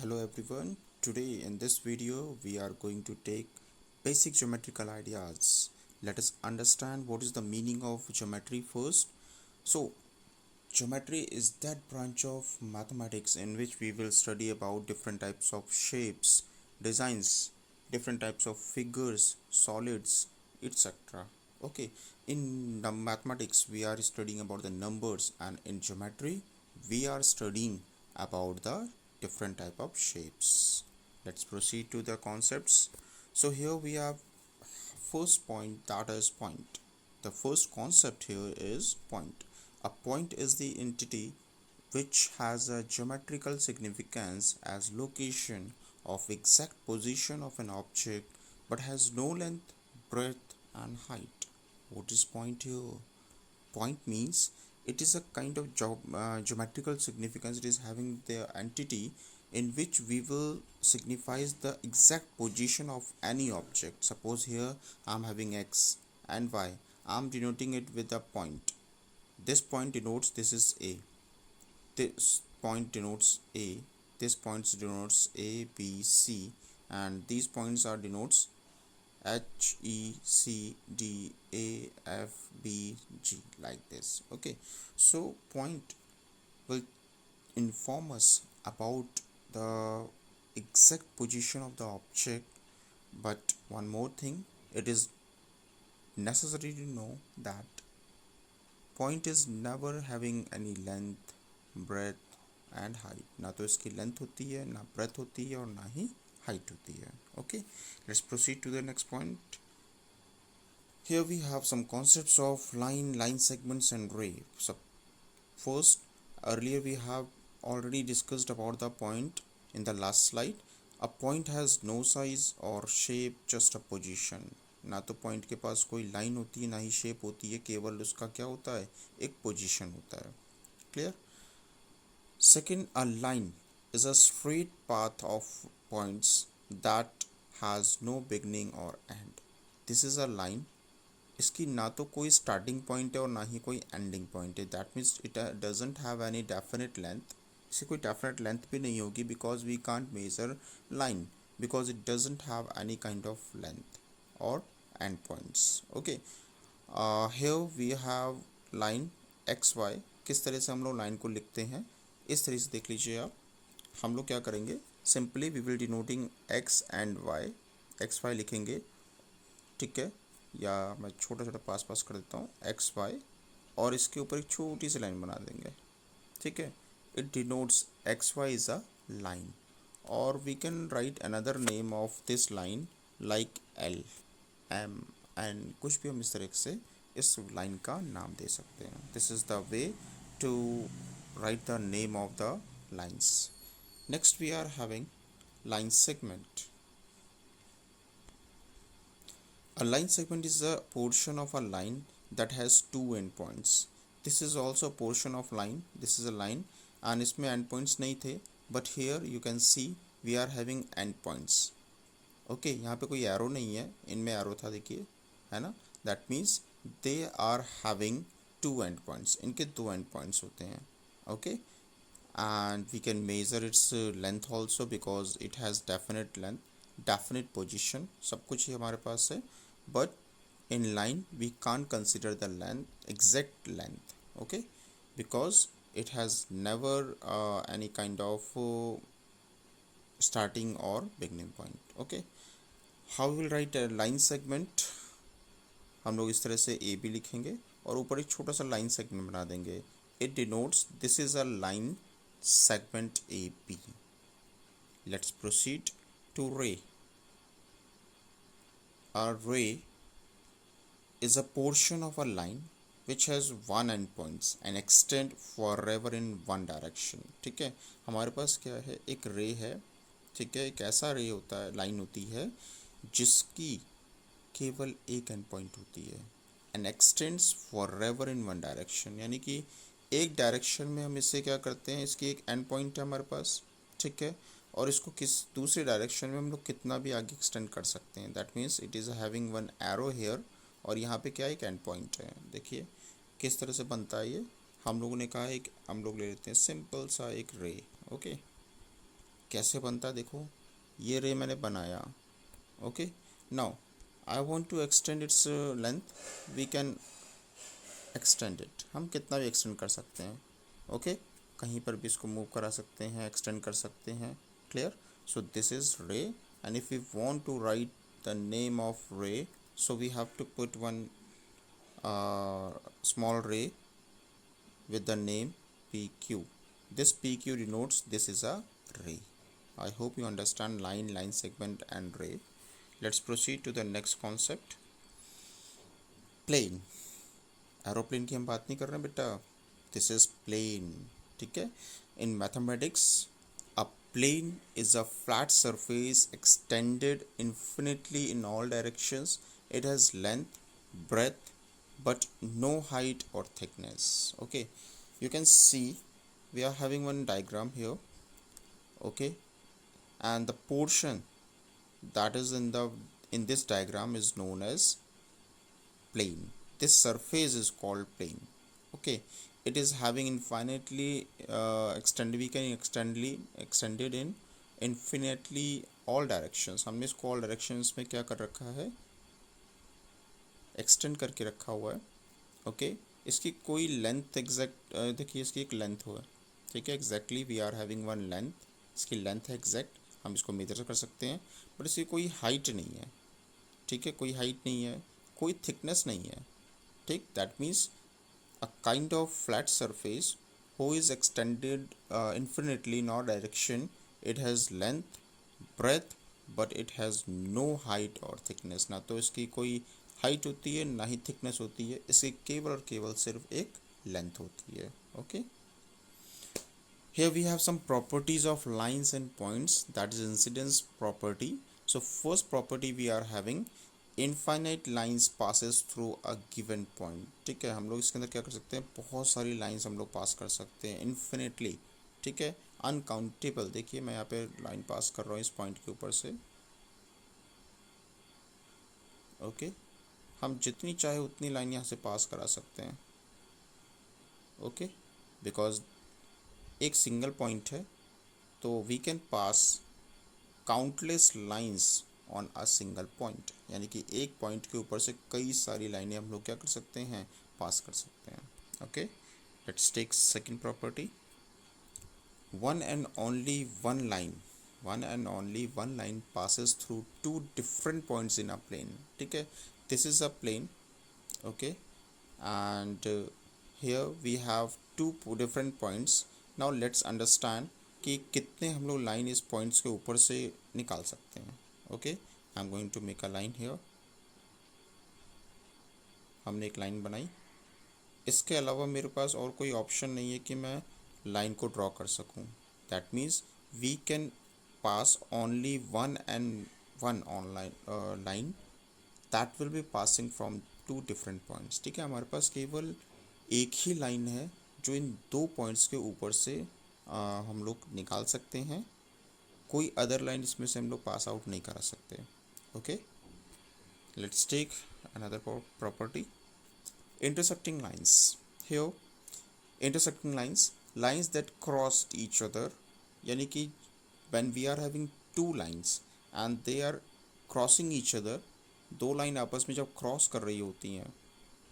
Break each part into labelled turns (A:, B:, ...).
A: Hello everyone. Today in this video we are going to take basic geometrical ideas. Let us understand what is the meaning of geometry first. So geometry is that branch of mathematics in which we will study about different types of shapes, designs, different types of figures, solids, etc. Okay, in the mathematics we are studying about the numbers, and in geometry we are studying about the different type of shapes. Let's proceed to the concepts. So here we have first point, that is point. The first concept here is point. A point is the entity which has a geometrical significance as location of exact position of an object but has no length, breadth and height. What is point here? Point means it is a kind of geometrical significance. It is having the entity in which we will signifies the exact position of any object. Suppose here I am having x and y. I am denoting it with a point. This point denotes this is a. This point denotes a. This point denotes a, b, c, and these points are denotes H, E, C, D, A, F, B, G, like this. Okay, so point will inform us about the exact position of the object, but one more thing, it is necessary to know that point is never having any length, breadth and height. ना तो इसकी length होती है, ना breadth होती है और ना ही height होती है. Okay, let's proceed to the next point. Here we have some concepts of line segments and ray. So first, earlier we have already discussed about the point in the last slide. A point has no size or shape, just a position. ना तो point के पास कोई line होती है, ना ही shape होती है, केवल उसका क्या होता है, एक पोजीशन होता है. Clear. Second, a line is a straight path of points that has no beginning or end. This is a line. इसकी ना तो कोई स्टार्टिंग पॉइंट है और ना ही कोई एंडिंग पॉइंट है. That means it doesn't have any definite length. इसकी कोई डेफिनेट लेंथ भी नहीं होगी because we can't measure line because it doesn't have any kind of length और end points. Okay, here we have line X Y. किस तरह से हम लोग लाइन को लिखते हैं, इस तरह से देख लीजिए आप. हम लोग क्या करेंगे, simply we will denoting X and Y. X Y लिखेंगे, ठीक है, या मैं छोटा छोटा पास कर देता हूँ, एक्स वाई, और इसके ऊपर एक छोटी सी लाइन बना देंगे. ठीक है, it denotes X Y is a line. और we can write another name of this line like L, M, and कुछ भी हम इस तरह से इस लाइन का नाम दे सकते हैं. This is the way to write the name of the lines. Next we are having line segment. A line segment is a portion of a line that has two endpoints. This is also a portion of line. This is a line and इसमें endpoints नहीं थे, but here you can see we are having endpoints. Okay, यहाँ पे कोई arrow नहीं है, इनमें arrow था, देखिए, है ना. That means they are having two endpoints. इनके दो endpoints होते हैं. Okay, and we can measure its length also because it has definite length, definite position, सब कुछ ही हमारे पास है. But in line we can't consider the length, exact length. Okay, because it has never any kind of starting or beginning point. Okay, how we will write a line segment? हम लोग इस तरह से A B लिखेंगे और ऊपर एक छोटा सा लाइन सेगमेंट बना देंगे. It denotes this is a line segment AB. Let's proceed to ray. A ray is a portion of a line which has one endpoints and extend forever in one direction. ठीक है, हमारे पास क्या है, एक रे है. ठीक है, एक ऐसा रे होता है, लाइन होती है जिसकी केवल एक एंड पॉइंट होती है and x tends forever in one direction. यानी कि एक डायरेक्शन में हम इससे क्या करते हैं, इसकी एक एंड पॉइंट है हमारे पास, ठीक है, और इसको किस दूसरे डायरेक्शन में हम लोग कितना भी आगे एक्सटेंड कर सकते हैं. That means it is having one arrow here और यहाँ पे क्या एक एंड पॉइंट है. देखिए किस तरह से बनता है ये. हम लोगों ने कहा एक, हम लोग ले लेते हैं सिंपल सा एक रे. ओके, कैसे बनता है देखो, ये रे मैंने बनाया, okay. Now I want to extend its length, we can extend it, हम कितना भी एक्सटेंड कर सकते हैं, ओके। कहीं पर भी इसको मूव करा सकते हैं, एक्सटेंड कर सकते हैं, clear. So this is ray, and if you want to write the name of ray, so we have to put one small ray with the name PQ. This PQ denotes this is a ray. I hope you understand line, line segment and ray. Let's proceed to the next concept. Plane. Aeroplane की हम बात नहीं कर रहे हैं बेटा, this is plane, ठीक है। In mathematics a plane is a flat surface extended infinitely in all directions. It has length, breadth, but no height or thickness. Okay, you can see we are having one diagram here, okay, and the portion that is in this diagram is known as plane. This surface is called plane, okay. It is having infinitely extended, we can extended in infinitely all directions. हमने इसको all directions में क्या कर रखा है, extend करके रखा हुआ है, ओके। इसकी कोई लेंथ एग्जैक्ट देखिए, इसकी एक लेंथ हुआ है, ठीक है, exactly we are having one length, इसकी लेंथ है एग्जैक्ट, हम इसको मेजर कर सकते हैं, बट इसकी कोई हाइट नहीं है, ठीक है, कोई हाइट नहीं है, कोई थिकनेस नहीं है, ठीक। That means a kind of flat surface who is extended infinitely in all direction. It has length, breadth, but it has no height or thickness. ना तो इसकी कोई हाइट होती है, ना ही थिकनेस होती है, इसकी केवल और केवल सिर्फ एक लेंथ होती है, okay. Here we have some properties of lines and points, that is incidence property. So first property we are having, infinite lines passes through a given point, ठीक है। हम लोग इसके अंदर क्या कर सकते हैं, बहुत सारी लाइंस हम लोग पास कर सकते हैं इन्फिनिटली, ठीक है, अनकाउंटेबल। देखिए मैं यहाँ पे लाइन पास कर रहा हूँ इस पॉइंट के ऊपर से, ओके। हम जितनी चाहे उतनी लाइन यहाँ से पास करा सकते हैं, ओके, बिकॉज एक सिंगल पॉइंट है, तो we can pass countless lines on a single point, यानी कि एक पॉइंट के ऊपर से कई सारी लाइनें हम लोग क्या कर सकते हैं, पास कर सकते हैं, okay. Let's take second property, one and only one line passes through two different points in a plane, ठीक है। this is a plane, okay, and here we have two different points. now let's understand कि कितने हम लोग line इस points के ऊपर से निकाल सकते हैं, okay. I am going to make a line here, हमने एक लाइन बनाई, इसके अलावा मेरे पास और कोई ऑप्शन नहीं है कि मैं लाइन को ड्रॉ कर सकूं। That means we can pass only one and one online line that will be passing from two different points, ठीक है। हमारे पास केवल एक ही लाइन है जो इन दो पॉइंट्स के ऊपर से हम लोग निकाल सकते हैं, कोई अदर लाइन इसमें से हम लोग पास आउट नहीं करा सकते, okay. Let's take another property, intersecting lines. Here intersecting lines that crossed each other, यानी कि when we are having two lines and they are crossing each other, दो लाइन आपस में जब क्रॉस कर रही होती हैं,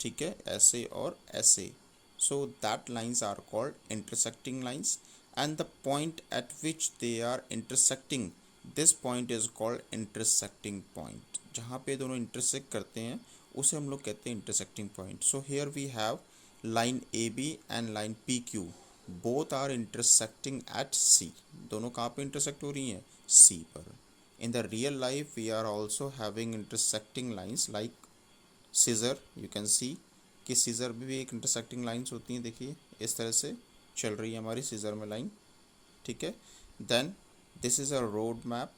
A: ठीक है, ऐसे और ऐसे, so that lines are called intersecting lines, and the point at which they are intersecting, this point is called intersecting point. जहाँ पे दोनों इंटरसेक्ट करते हैं उसे हम लोग कहते हैं intersecting point. So here we have line A B and line P Q, both are intersecting at C, दोनों कहाँ पे इंटरसेक्ट हो रही हैं, सी पर। In the real life we are also having intersecting lines like scissor, you can see कि scissor में भी एक इंटरसेक्टिंग लाइन्स होती हैं, देखिए इस तरह से चल रही है हमारी सीजर में लाइन, ठीक है। Then this is a road map,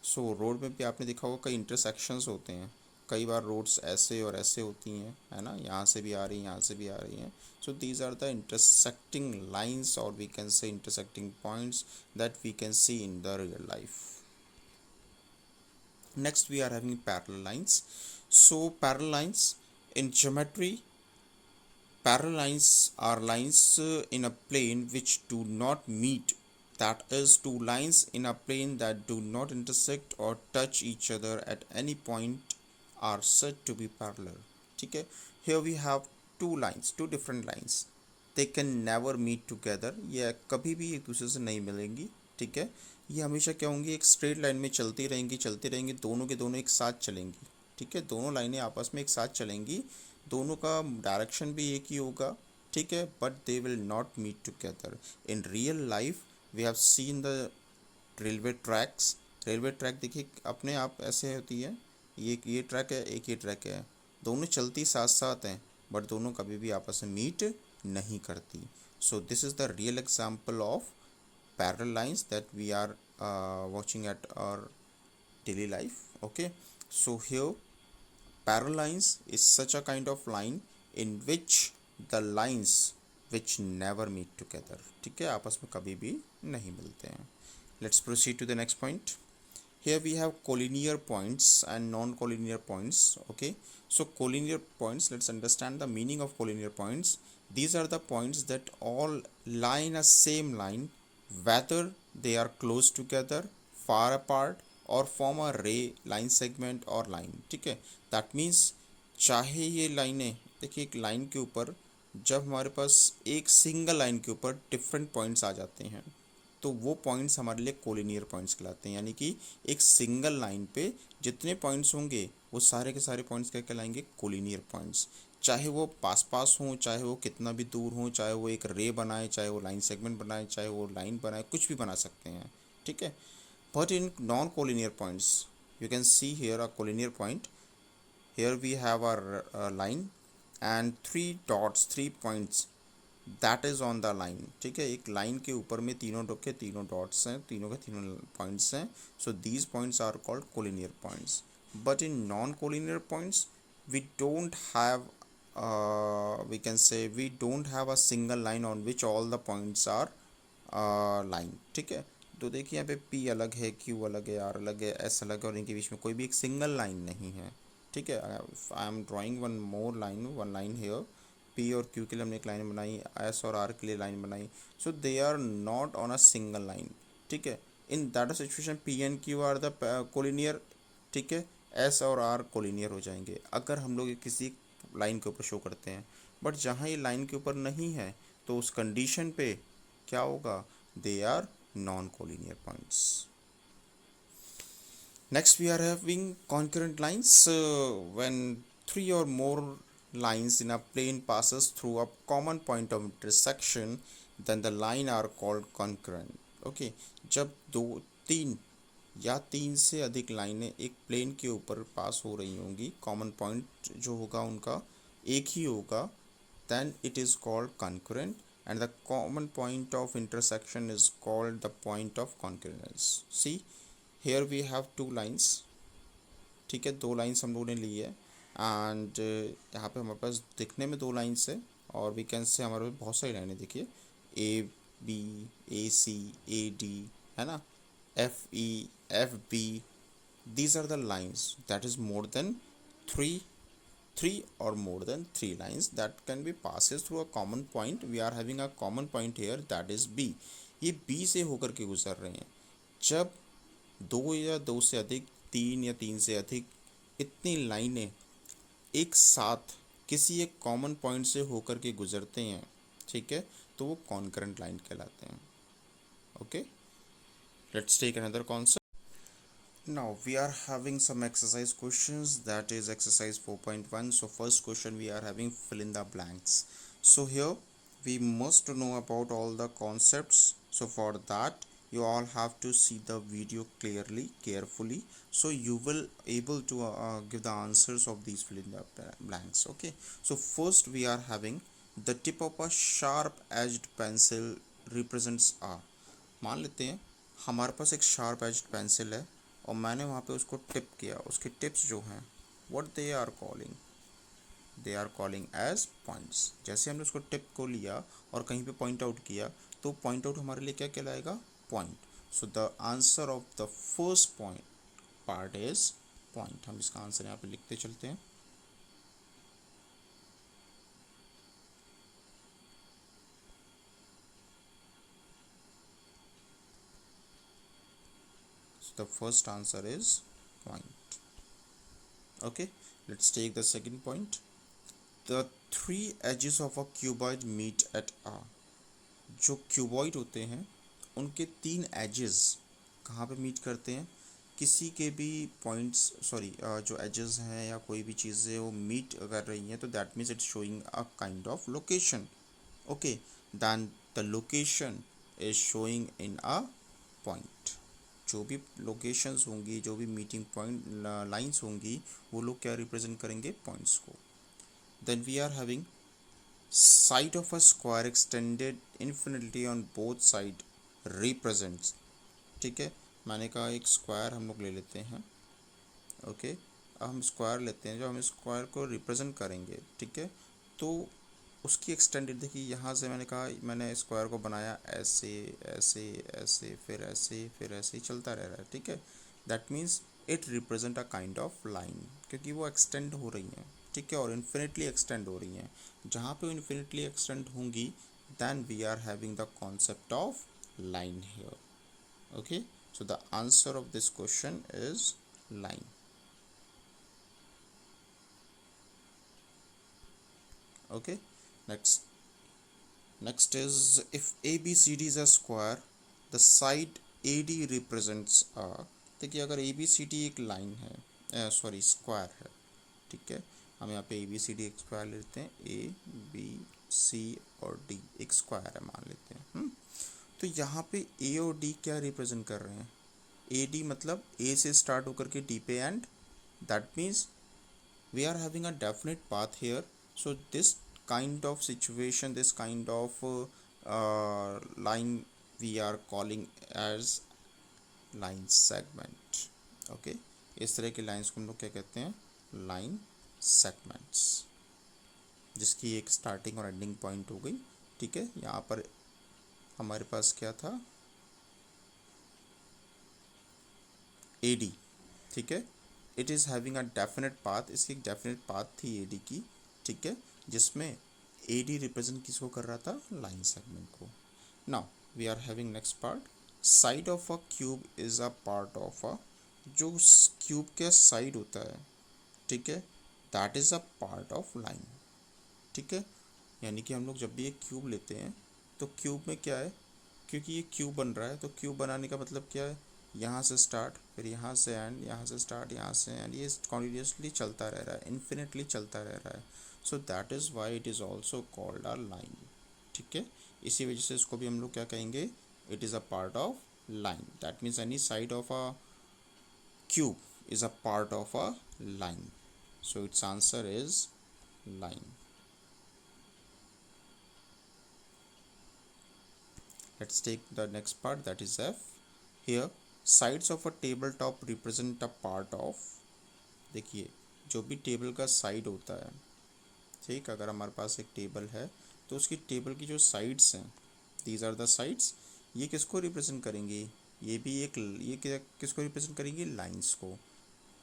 A: so road में भी आपने देखा होगा कई इंटरसेक्शंस होते हैं, कई बार रोड्स ऐसे और ऐसे होती हैं, है ना, यहाँ से भी आ रही हैं, यहाँ से भी आ रही हैं, so these are the intersecting lines और we can say intersecting points that we can see in the real life. Next we are having parallel lines. So parallel lines in geometry, parallel lines are lines in a plane which do not meet that is two lines in a plane that do not intersect or touch each other at any point are said to be parallel. ठीक है, here we have two lines, two different lines. They can never meet together. ये कभी भी एक दूसरे से नहीं मिलेंगी. ठीक है, ये हमेशा क्या होंगी, एक स्ट्रेट लाइन में चलती रहेंगी, दोनों के दोनों एक साथ चलेंगी. ठीक है, दोनों लाइनें आपस में एक साथ चलेंगी, दोनों का डायरेक्शन भी एक ही होगा. ठीक है, but they will not meet together. In real life we have seen the railway tracks. Railway track देखिए अपने आप ऐसे होती है, ये ट्रैक है, एक ये ट्रैक है, दोनों चलती साथ साथ हैं, बट दोनों कभी भी आपस में मीट नहीं करती. So this is the real example of parallel lines that we are watching at our daily life. Okay, so here parallel lines is such a kind of line in which the lines which never meet together. ठीक है, आपस में कभी भी नहीं मिलते हैं. Let's proceed to the next point. Here we have collinear points and non-collinear points. Okay, so collinear points, let's understand the meaning of collinear points. These are the points that all lie in a same line, whether they are close together, far apart, or form a ray, line segment or line. ठीक है, that means चाहे ये लाइनें, देखिए एक line के ऊपर जब हमारे पास एक सिंगल लाइन के ऊपर डिफरेंट पॉइंट्स आ जाते हैं तो वो पॉइंट्स हमारे लिए कोलिनियर पॉइंट्स कहलाते हैं. यानी कि एक सिंगल लाइन पे जितने पॉइंट्स होंगे वो सारे के सारे पॉइंट्स क्या कहलाएंगे, कोलिनियर पॉइंट्स. चाहे वो पास पास हों, चाहे वो कितना भी दूर हों, चाहे वो एक रे बनाए, चाहे वो लाइन सेगमेंट बनाए, चाहे वो लाइन बनाए, कुछ भी बना सकते हैं. ठीक है, but in non collinear points you can see here a collinear point. Here we have a line and three dots, three points that is on the line. ठीक है, एक लाइन के ऊपर में तीनों के तीनों डॉट्स हैं, तीनों के तीनों पॉइंट्स हैं. So these points are called collinear points. But in non collinear points we don't have we can say we don't have a single line on which all the points are line. ठीक है, तो देखिए यहाँ पे P अलग है, Q अलग है, R अलग है, S अलग है और इनके बीच में कोई भी एक सिंगल लाइन नहीं है. ठीक है, I am drawing one more line, one line here. P और Q के लिए हमने एक लाइन बनाई, S और R के लिए लाइन बनाई. So they are not on a single line. ठीक है, in that situation P and Q are the collinear. ठीक है, एस और आर कोलिनियर हो जाएंगे अगर हम लोग किसी लाइन के ऊपर शो करते हैं. बट जहाँ ये लाइन के ऊपर नहीं है तो उस कंडीशन पे क्या होगा, they are non collinear points. Next we are having concurrent lines. When three or more lines in a plane passes through a common point of intersection, then the line are called concurrent. Okay, जब दो तीन या तीन से अधिक लाइनें एक plane के ऊपर पास हो रही होंगी, कॉमन पॉइंट जो होगा उनका एक ही होगा, then it is called concurrent and the common point of intersection is called the point of concurrence. See, here we have two lines. ठीक है, दो लाइन्स हम लोगों ने ली है एंड यहाँ पे हमारे पास दिखने में दो लाइन्स है और वी कैन से हमारे पास बहुत सारी लाइनें. देखिए A B, A C, A D, है ना, F E, F B. These are the lines that is more than three or more than three lines that can be passes through a common point. We are having a common point here, that is B. ये B से होकर के गुजर रहे हैं. जब दो या दो से अधिक, तीन या तीन से अधिक इतनी लाइनें एक साथ किसी एक कॉमन पॉइंट से होकर के गुजरते हैं, ठीक है, तो वो कॉन्करेंट लाइन कहलाते हैं. Okay, let's take another concept. Now we are having some exercise questions, that is exercise 4.1. So first question we are having fill in the blanks. So here we must know about all the concepts. So for that you all have to see the video clearly, carefully, so you will able to give the answers of these fill in the blanks. Okay, so first we are having the tip of a sharp edged pencil represents a. मान लेते हैं हमारे पास एक sharp aged pencil है और मैंने वहाँ पे उसको टिप किया. उसके टिप्स जो हैं what they are calling edge points. जैसे हमने उसको टिप को लिया और कहीं पे पॉइंट आउट किया तो पॉइंट आउट हमारे लिए क्या कहलाएगा, point. So the answer of the first point part is point. हम इसका आंसर यहाँ पे लिखते चलते हैं. So the first answer is point. Okay, let's take the second point. The three edges of a cuboid meet at A. जो cuboid होते हैं उनके तीन एजेस कहाँ पे मीट करते हैं? किसी के भी पॉइंट्स, सॉरी, जो एजेस हैं या कोई भी चीज़ें वो मीट कर रही हैं, तो that means it's showing a kind of location. Okay, than the location is showing in a point. जो भी लोकेशंस होंगी, जो भी मीटिंग पॉइंट लाइंस होंगी, वो लोग क्या रिप्रेजेंट करेंगे? पॉइंट्स को. Then we are having side of a square extended infinitely on both side represents. ठीक है, मैंने कहा एक स्क्वायर हम लोग ले लेते हैं. ओके, अब हम स्क्वायर लेते हैं जो हम स्क्वायर को रिप्रेजेंट करेंगे. ठीक है, तो उसकी एक्सटेंडेड देखिए, यहाँ से मैंने कहा मैंने स्क्वायर को बनाया ऐसे ऐसे ऐसे फिर ऐसे फिर ऐसे ही चलता रह रहा है. ठीक है, that means it represent a kind of line, क्योंकि वो एक्सटेंड हो रही हैं. ठीक है, और इन्फिनिटली एक्सटेंड हो रही हैं. जहाँ पे इन्फिनिटली एक्सटेंड होंगी then we are having the concept of line here. Okay, so the answer of this question is line. Okay, next is, if ABCD is a square, the side AD represents a. देखिए, अगर ABCD एक line है, sorry square है. ठीक है, हम यहाँ पे ABCD एक स्क्वायर लेते हैं. ABC और D एक स्क्वायर है मान लेते हैं. तो यहाँ पे A और D क्या रिप्रेजेंट कर रहे हैं? AD मतलब A से स्टार्ट होकर के D पे and. That means we are having a definite path here. So this kind of situation, this kind of line we are calling as line segment. Okay, इस तरह की लाइंस को हम लोग क्या कहते हैं? लाइन सेगमेंट्स, जिसकी एक स्टार्टिंग और एंडिंग पॉइंट हो गई. ठीक है, यहाँ पर हमारे पास क्या था? AD. ठीक है, it is having a definite path. इसकी एक डेफिनेट पाथ थी AD की. ठीक है, जिसमें AD रिप्रेजेंट किसको कर रहा था? लाइन सेगमेंट को. Now we are having next part. Side of a cube is a part of a. जो क्यूब का साइड होता है, ठीक है, that is a part of line. ठीक है, यानी कि हम लोग जब भी एक क्यूब लेते हैं तो क्यूब में क्या है, क्योंकि ये क्यूब बन रहा है तो क्यूब बनाने का मतलब क्या है? यहाँ से स्टार्ट, फिर यहाँ से एंड, यहाँ से स्टार्ट, यहाँ से एंड, ये कॉन्टिन्यूसली चलता रह रहा है, इन्फिनिटली चलता रह रहा है. So that is why it is also called a line. ठीक है, इसी वजह से इसको भी हम लोग क्या कहेंगे? It is a part of line. That means any side of a cube is a part of a line. So its answer is line. Let's take the next part, that is F. Here sides of a tabletop represent a part of. देखिए, जो भी table का side होता है, ठीक, अगर हमारे पास एक टेबल है तो उसकी टेबल की जो साइड्स हैं, दीज आर द साइड्स, ये किसको रिप्रेजेंट करेंगी? ये भी एक, ये किसको रिप्रेजेंट करेंगी? लाइंस को.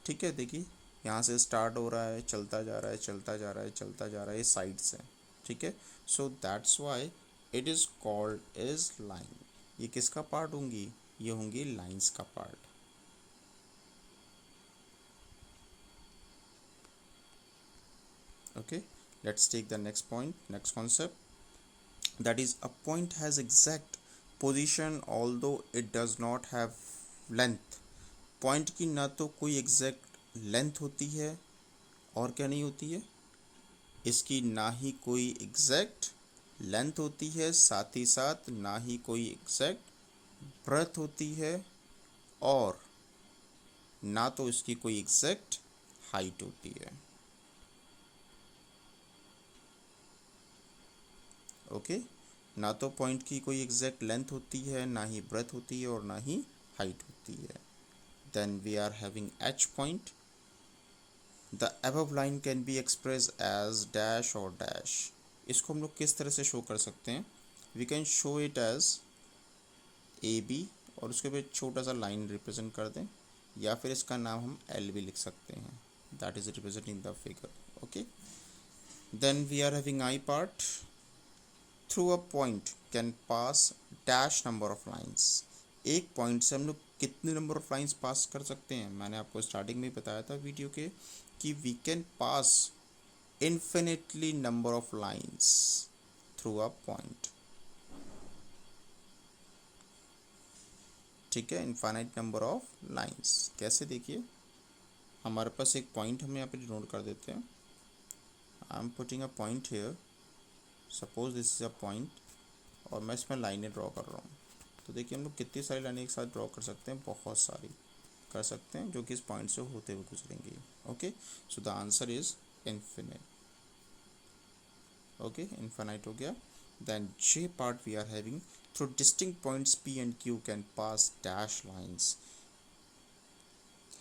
A: ठीक है, देखिए यहाँ से स्टार्ट हो रहा है, चलता जा रहा है, चलता जा रहा है, चलता जा रहा है, ये साइड्स हैं. ठीक है, so that's why it is called is line. ये किसका पार्ट होंगी? ये होंगी लाइंस का part. Okay, let's take the next point, next concept, that is, a point has exact position although it does not have length. Point की ना तो कोई एग्जैक्ट लेंथ होती है और क्या नहीं होती है, इसकी ना ही कोई एग्जैक्ट लेंथ होती है, साथ ही साथ ना ही कोई एग्जैक्ट ब्रेथ होती है, और ना तो इसकी कोई एग्जैक्ट हाइट होती है. ओके, ना तो पॉइंट की कोई एग्जैक्ट लेंथ होती है, ना ही ब्रेथ होती है, और ना ही हाइट होती है. Then we are having H point. The above line can be express as dash or dash. इसको हम लोग किस तरह से शो कर सकते हैं? We can show it as A B और उसके पे छोटा सा लाइन रिप्रेजेंट कर दें, या फिर इसका नाम हम एल भी लिख सकते हैं. That is representing the figure. Okay, then we are having I part. Through a point can pass dash number of lines. एक पॉइंट से हम लोग कितने नंबर ऑफ लाइंस पास कर सकते हैं? मैंने आपको स्टार्टिंग में बताया था वीडियो के कि we can pass infinitely number of lines through a point. ठीक है, इनफाइनाइट नंबर ऑफ लाइंस। कैसे? देखिए, हमारे पास एक पॉइंट हम यहाँ पे डिनोट कर देते हैं। I am putting a point here, suppose this is a point, और मैं इसमें लाइनें ड्रॉ कर रहा हूँ। तो देखिए हम लोग कितनी सारी लाइनें एक साथ ड्रॉ कर सकते हैं, बहुत सारी कर सकते हैं, जो कि इस पॉइंट से होते हुए गुजरेंगी। Okay, so the answer is infinite. Okay, infinite हो गया। Then J part we are having, through distinct points P and Q can pass dash lines.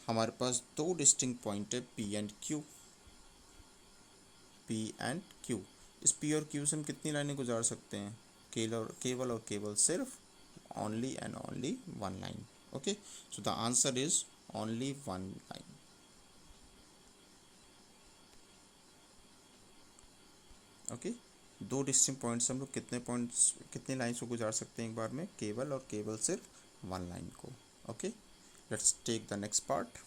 A: हमारे पास दो डिस्टिंक्ट पॉइंट है P and Q, P and Q. इस P और Q से हम कितनी लाइनें गुजार सकते हैं? केवल और केवल सिर्फ only and only one line. Okay, so the answer is only one line. Okay, दो डिस्टिंक्ट पॉइंट्स हम लोग कितने लाइन्स को गुजार सकते हैं एक बार में? केवल और केवल सिर्फ वन लाइन को। Okay, let's take the next part.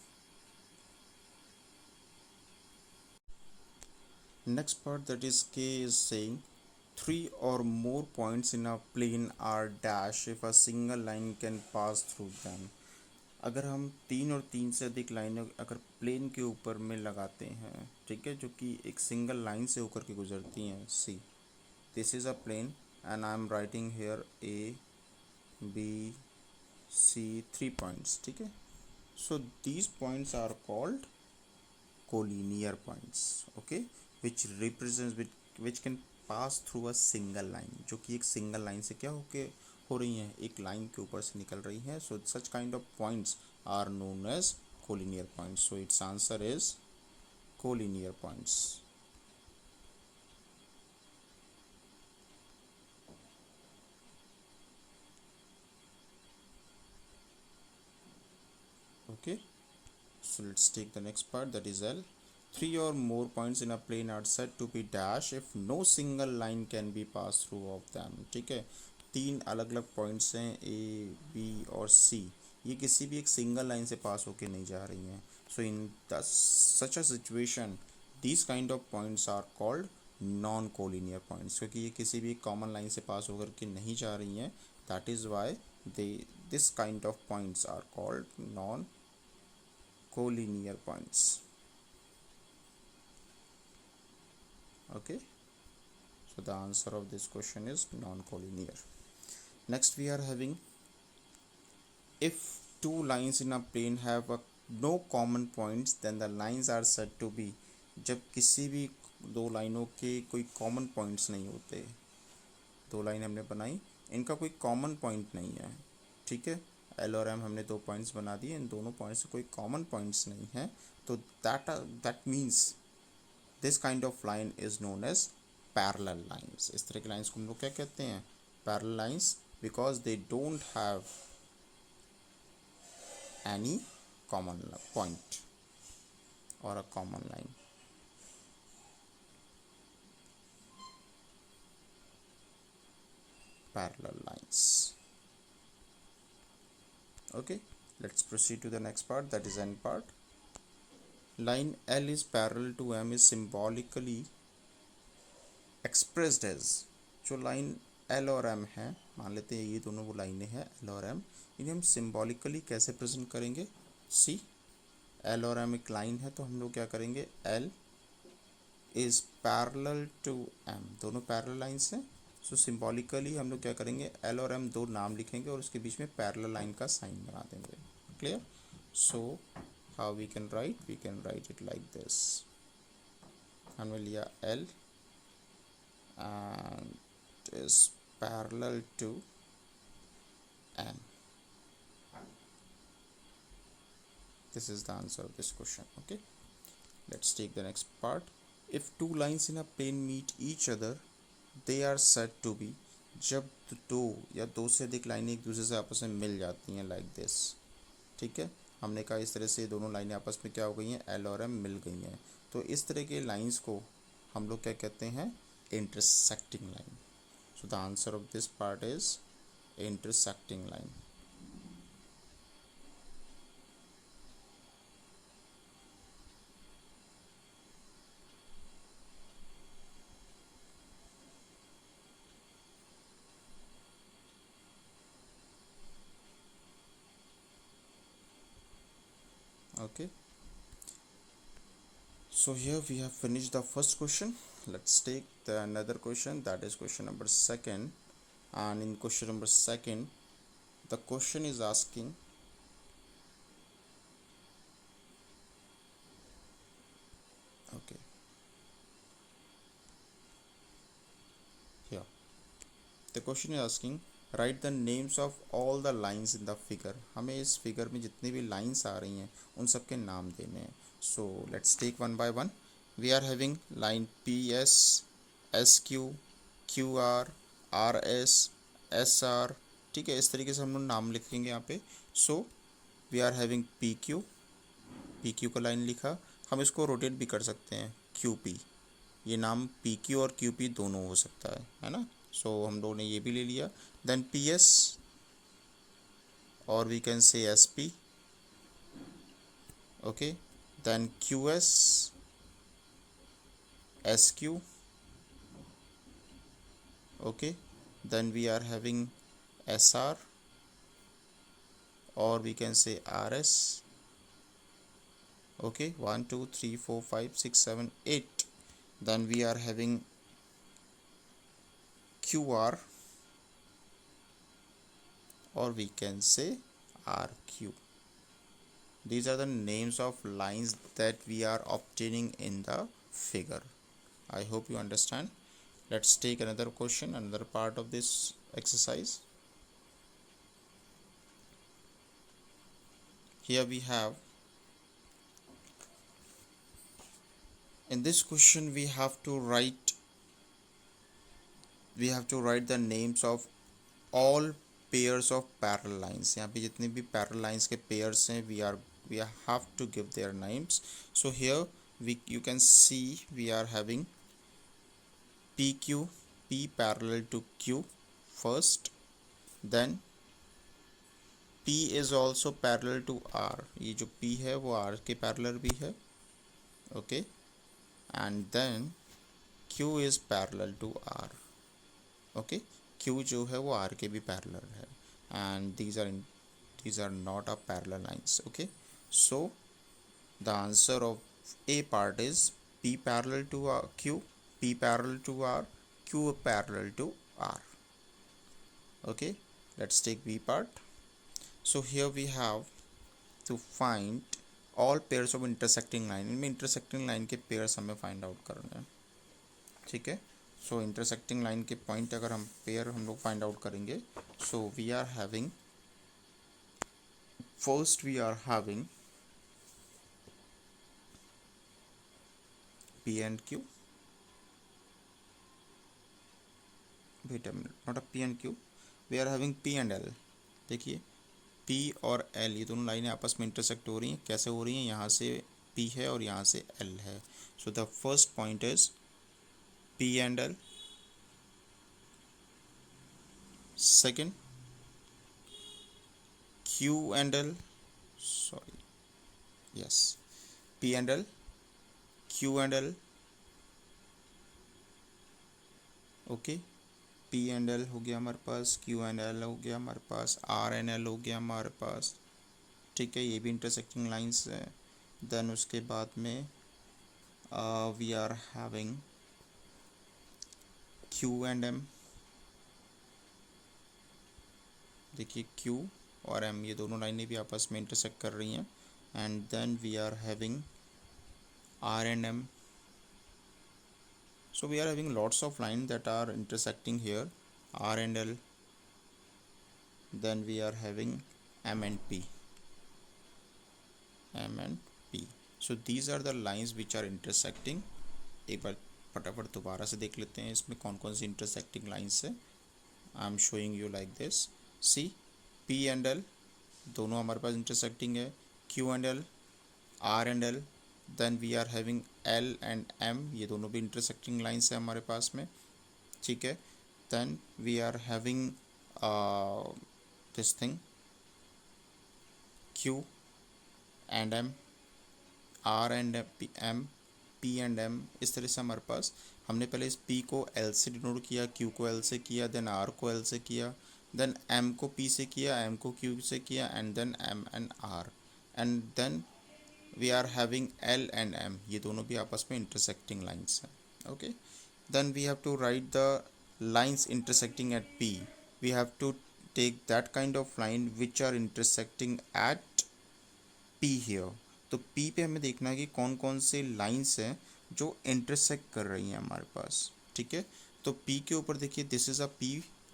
A: Next part that is K is saying three or more points in a plane are dash if a single line can pass through them. अगर हम तीन और तीन से अधिक लाइनें अगर प्लेन के ऊपर में लगाते हैं, ठीक है, जो कि एक सिंगल लाइन से होकर के गुजरती हैं। See, this is a plane and I am writing here A B C, 3 points. ठीक है, so these points are called collinear points. Okay, which represent which can pass through a single line, जो कि एक single line से क्या हो रही हैं, एक लाइन के ऊपर से निकल रही हैं। So such kind of points are known as collinear points. So its answer is collinear points. Okay, so let's take the next part, that is L. Three or more points in a plane are said to be dash if no single line can be passed through of them. ठीक है, तीन अलग अलग points हैं ए B और सी, ये किसी भी एक सिंगल लाइन से पास होके नहीं जा रही हैं। So in such a situation these kind of points are called non collinear points, क्योंकि ये किसी भी कॉमन लाइन से पास होकर के नहीं जा रही हैं। That is why they this kind of points are called non collinear points. Okay, so the answer of this question is non-collinear. Next we are having, if two lines in a plane have no common points then the lines are said to be, जब किसी भी दो लाइनों के कोई common points नहीं होते, दो लाइन हमने बनाई, इनका कोई कॉमन पॉइंट नहीं है, ठीक है, एल और एम हमने दो पॉइंट्स बना दिए, इन दोनों पॉइंट्स से कोई कॉमन पॉइंट्स नहीं है, तो that means this kind of line is known as parallel lines. इस तरह की लाइंस को हम लोग क्या कहते हैं? Parallel lines, because they don't have any common point और a common line. Parallel lines. Okay, let's proceed to the next part, that is N part. Line L is parallel to M is symbolically expressed as, जो line L और M है, मान लेते हैं ये दोनों वो लाइनें हैं L और M, इन्हें हम सिम्बॉलिकली कैसे प्रेजेंट करेंगे? सी, L और M एक लाइन है, तो हम लोग क्या करेंगे? L is parallel to M, दोनों पैरेलल लाइन्स हैं। सो सिम्बॉलिकली हम लोग क्या करेंगे? L और M दो नाम लिखेंगे और उसके बीच में पैरेलल लाइन का साइन बना देंगे। Clear? So how we can write it like this, हमने लिया L and is parallel to M. This is the answer of this question. Okay, let's take the next part. If two lines in a plane meet each other they are said to be, जब दो या दो से अधिक लाइनें एक दूसरे से आपस में मिल जाती हैं लाइक दिस, ठीक है, हमने कहा इस तरह से दोनों लाइनें आपस में क्या हो गई हैं? एल और एम मिल गई हैं, तो इस तरह के लाइंस को हम लोग क्या कहते हैं? Intersecting line. So the answer of this part is intersecting line. Okay, so here we have finished the first question. Let's take the another question, that is question number second. And in question number second, the question is asking, okay, here the question is asking, write the names of all the lines in the figure. हमें इस figure में जितनी भी lines आ रही हैं उन सब के नाम देने हैं. So let's take one by one. We are having line PS, SQ, QR, RS, SR. ठीक है, इस तरीके से हम लोग नाम लिखेंगे यहाँ पे. So we are having PQ, PQ का लाइन लिखा. हम इसको रोटेट भी कर सकते हैं, QP. ये नाम PQ और QP दोनों हो सकता है ना. सो हम लोगों ने ये भी ले लिया. देन PS, और we can say SP. Okay, then QS, SQ. okay, then we are having SR, or we can say RS. okay, 1 2 3 4 5 6 7 8. then we are having QR, or we can say RQ. These are the names of lines that we are obtaining in the figure. I hope you understand. Let's take another question, another part of this exercise. Here we have, in this question we have to write the names of all pairs of parallel lines. यहाँ पे जितने भी parallel lines के pairs हैं, we have to give their names. So here you can see we are having PQ, P parallel to Q first, then P is also parallel to R. ये जो P है वो R के parallel भी है. okay, and then Q is parallel to R. okay, Q जो है वो R के भी parallel है, and these are not a parallel lines. okay, so the answer of A part is P parallel to Q, P parallel to R, Q parallel to R. okay, let's take B part. So here we have to find all pairs of intersecting line. इनमें intersecting line के pairs हमें find out करने हैं. ठीक है, so intersecting line के point अगर हम pair हम लोग find out करेंगे, so we are having, first we are having P and Q. wait a minute, not a P and Q, we are having P and L. देखिए P और L ये दोनों लाइनें आपस में इंटरसेक्ट हो रही हैं. कैसे हो रही हैं? यहाँ से P है और यहाँ से L है. So the first point is P and L. Second Q and L. Sorry, yes, P and L, Q and L. Okay, P and L हो गया हमारे पास, Q and L हो गया हमारे पास, R and L हो गया हमारे पास. ठीक है, ये भी इंटरसेक्टिंग लाइंस है. देन उसके बाद में we are having Q and M. देखिए Q और M ये दोनों लाइनें भी आपस में इंटरसेक्ट कर रही हैं. And then we are having R and M. So we are having lots of lines that are intersecting here, R and L. Then we are having M and P. M and P. So these are the lines which are intersecting. एक बार फटाफट दोबारा से देख लेते हैं इसमें कौन कौन सी intersecting lines है. I am showing you like this. See, P and L दोनों हमारे पास intersecting है. Q and L, R and L. Then we are having L and M, ये दोनों भी intersecting lines है हमारे पास में. ठीक है, then we are having this thing Q and M, R and M, P and M. इस तरह से हमारे पास, हमने पहले इस P को L से डिनोट किया, Q को L से किया, देन R को L से किया, देन M को P से किया, M को Q से किया, and then M and R. And then we are having L and M, ये दोनों भी आपस में इंटरसेक्टिंग लाइंस हैं. Okay, then we have to write the lines intersecting at P. We have to take that kind of line which are intersecting at P here. तो P पे हमें देखना है कि कौन कौन से लाइंस हैं जो इंटरसेक्ट कर रही हैं हमारे पास. ठीक है, तो P के ऊपर देखिए, this is a P.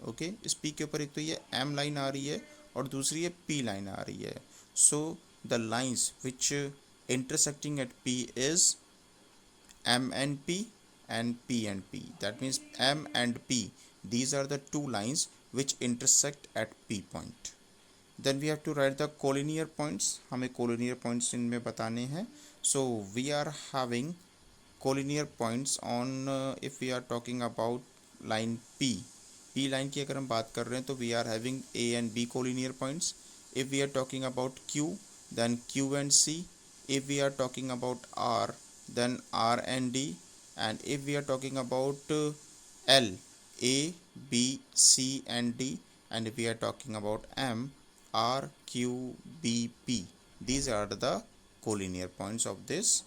A: Okay, इस P के ऊपर एक तो ये M लाइन आ रही है और दूसरी ये P लाइन आ रही है. So the lines which intersecting at P is M and P and P and P. That means M and P. These are the two lines which intersect at P point. Then we have to write the collinear points. हमें collinear points इनमें बताने हैं. So we are having collinear points on if we are talking about line P. P line की अगर हम बात कर रहे हैं तो we are having A and B collinear points. If we are talking about Q, then Q and C. If we are talking about R, then R and D. And if we are talking about L, A, B, C and D. And if we are talking about M, R, Q, B, P. These are the collinear points of this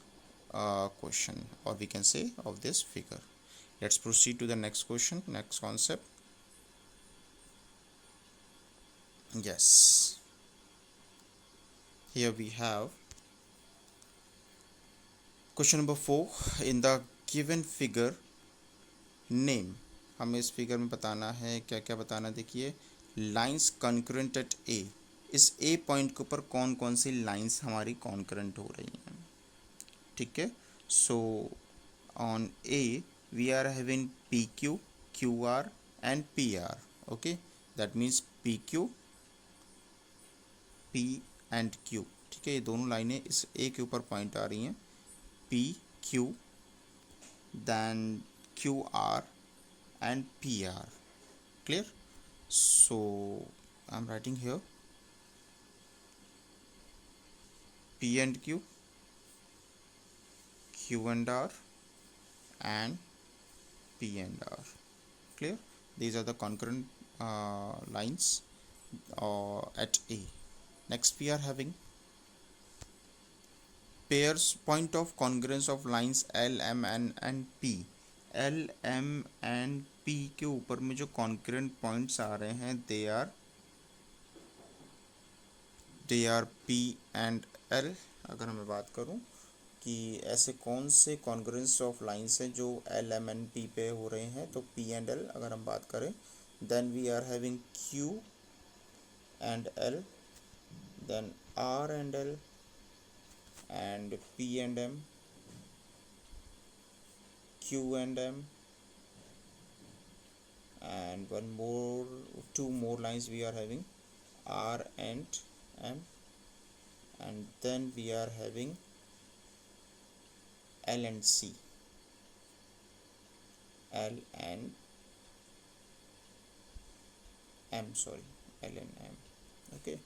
A: question, or we can say of this figure. Let's proceed to the next question, next concept. Yes, here we have question number 4. In the given figure, name. हमें इस figure में बताना है, क्या क्या बताना है. देखिए, लाइंस कॉन्करेंट एट ए. इस ए पॉइंट के ऊपर कौन कौन सी लाइंस हमारी कॉन्करेंट हो रही हैं. ठीक है, so on a we are having P Q, Q R and P R. Okay, that means P Q, P and Q. ठीक है, ये दोनों लाइनें इस ए के ऊपर पॉइंट आ रही हैं. P Q, then Q R and P R. Clear? So I am writing here P and Q, Q and R, and P and R. Clear? These are the concurrent lines at A. Next we are having pairs, point of congruence of lines L, M and P. L, M and P के ऊपर में जो concurrent points आ रहे हैं, they are P and L. अगर मैं बात करूं कि ऐसे कौन से कॉन्ग्रुएंस ऑफ लाइंस हैं जो एल एम एन पी पे हो रहे हैं, तो पी एंड एल अगर हम बात करें, then we are having Q and L, then R and L, and P and M, Q and M, and two more lines we are having R and M, and then we are having L and C, L and M, sorry, L and M. Okay,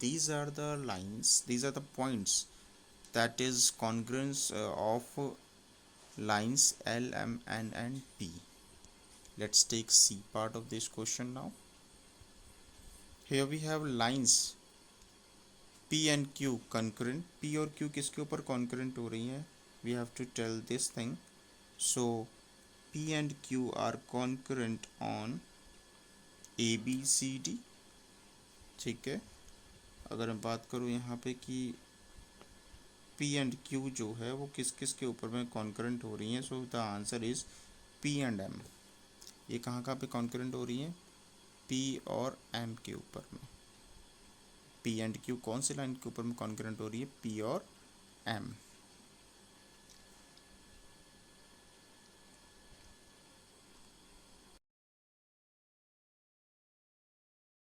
A: these are the lines, these are the points that is congruence of lines L, M and P. Let's take C part of this question now. Here we have lines P and Q concurrent. P और Q किसके ऊपर concurrent हो रही हैं? We have to tell this thing. So P and Q are concurrent on A, B, C, D. ठीक है, अगर मैं बात करूँ यहाँ पे कि P and Q जो है वो किस किस के ऊपर में concurrent हो रही हैं, so the answer is P and M. ये कहाँ कहाँ पे concurrent हो रही हैं? P और M के ऊपर में. P and Q कौन सी लाइन के ऊपर में concurrent हो रही है? P और M.